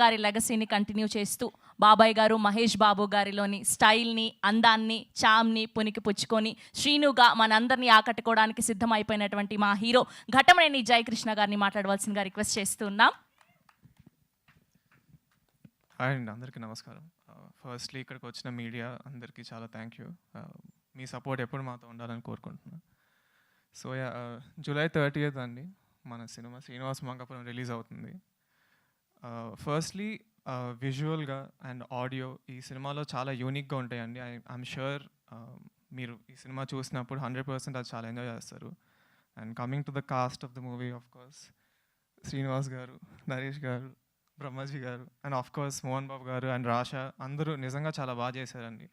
గారి లెగసీని కంటిన్యూ చేస్తూ బాబాయ్ గారు మహేష్ బాబు గారిలోని స్టైల్ని, అందాన్ని, చామ్ని పునికి పుచ్చుకొని శ్రీనుగా మనందరినీ ఆకట్టుకోవడానికి సిద్ధమైపోయినటువంటి మా హీరో ఘటమనేని జయకృష్ణ గారిని మాట్లాడవలసిందిగా రిక్వెస్ట్ చేస్తున్నాం. హాయ్ అండి, అందరికీ నమస్కారం. ఫస్ట్లీ ఇక్కడికి వచ్చిన మీడియా అందరికీ చాలా థ్యాంక్ యూ. మీ సపోర్ట్ ఎప్పుడు మాతో ఉండాలని కోరుకుంటున్నాను. సో జూలై 30th అండి మన సినిమా శ్రీనివాస్ మంగాపురం రిలీజ్ అవుతుంది. ఫస్ట్లీ విజువల్గా అండ్ ఆడియో ఈ సినిమాలో చాలా యూనిక్గా ఉంటాయండి. ఐఎమ్ షూర్ మీరు ఈ సినిమా చూసినప్పుడు 100% అది చాలా ఎంజాయ్ చేస్తారు. And coming to the cost of the movie, of course Srinivas గారు, నరేష్ గారు, బ్రహ్మాజీ గారు and of course Mohan Babu గారు అండ్ రాషా అందరూ నిజంగా చాలా బాగా చేశారండి.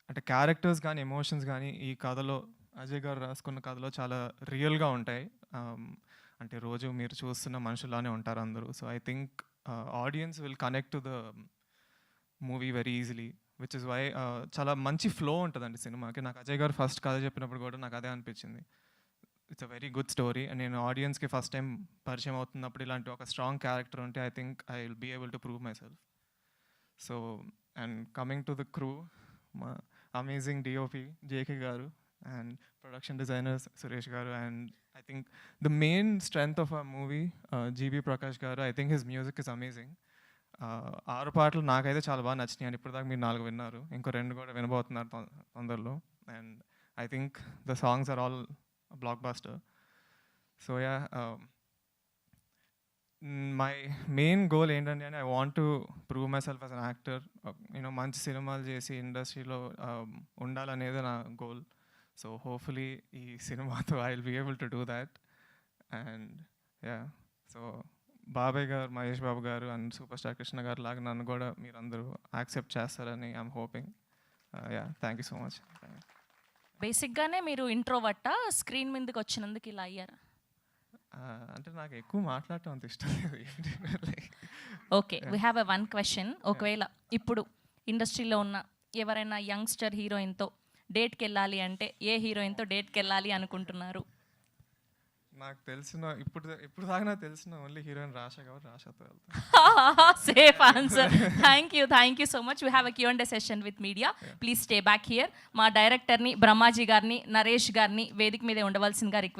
అంటే క్యారెక్టర్స్ కానీ ఎమోషన్స్ కానీ ఈ కథలో అజయ్ గారు రాసుకున్న కథలో చాలా రియల్గా ఉంటాయి. అంటే రోజు మీరు చూస్తున్న మనుషులానే ఉంటారు అందరూ. So I think audience will connect to the movie very easily, which is why చాలా మంచి ఫ్లో ఉంటుందండి సినిమాకి. నాకు అజయ్ గారు ఫస్ట్ కథ చెప్పినప్పుడు కూడా నాకు అదే అనిపించింది. It's a very good story. And నేను ఆడియన్స్కి ఫస్ట్ టైం పరిచయం అవుతున్నప్పుడు ఇలాంటి ఒక స్ట్రాంగ్ క్యారెక్టర్ ఉంటే I think I will be able to prove myself. So and coming to the crew, మా అమేజింగ్ డిఓపి జేకే గారు అండ్ ప్రొడక్షన్ డిజైనర్స్ సురేష్ గారు. And I think the main strength of a movie GB Prakash గారు. I think his music is amazing. 6 పాటలు నాకైతే చాలా బాగా నచ్చినాయి. And ఇప్పుడు దాకా మీరు 4 విన్నారు, ఇంకో 2 కూడా వినబోతున్నారు తొందరలో. And I think the songs are all blockbuster. So yeah, my main goal ఏంటంటే I want to prove myself as an actor. మంచి సినిమాలు చేసి ఇండస్ట్రీలో ఉండాలనేది నా గోల్. సో హోప్ఫుల్లీ ఈ సినిమాతో I will be able to do that. And yeah, so బాబాయ్ గారు, మహేష్ బాబు గారు అండ్ సూపర్ స్టార్ కృష్ణ గారు లాగా నన్ను కూడా మీరు అందరూ యాక్సెప్ట్ చేస్తారని I'm hoping. Yeah, thank you so much. బేసిక్గానే మీరు ఇంట్రోవర్టా, స్క్రీన్ మీదకి వచ్చినందుకు ఇలా అయ్యారా? అంటే నాకు ఎక్కువ మాట్లాడటం అంత ఇష్టం లేదు. Okay, we have a one question. ఒకవేళ ఇప్పుడు ఇండస్ట్రీలో ఉన్న ఎవరైనా యంగ్స్టర్ హీరోయిన్తో డేట్కి వెళ్ళాలి అంటే ఏ హీరోయిన్తో డేట్కి వెళ్ళాలి అనుకుంటున్నారు? నాకు తెలిసిన ఇప్పుడు దాకా నాకు తెలిసిన ఓన్లీ హీరోయిన్ రాషా కాబట్టి రాషాతో వెళ్తాను. Safe answer. Thank you so much. We have a Q&A session with media. Please stay back here. మా డైరెక్టర్ని బ్రహ్మాజీ గారిని, నరేష్ గారిని వేదిక మీదే ఉండవలసిందిగా రిక్వెస్ట్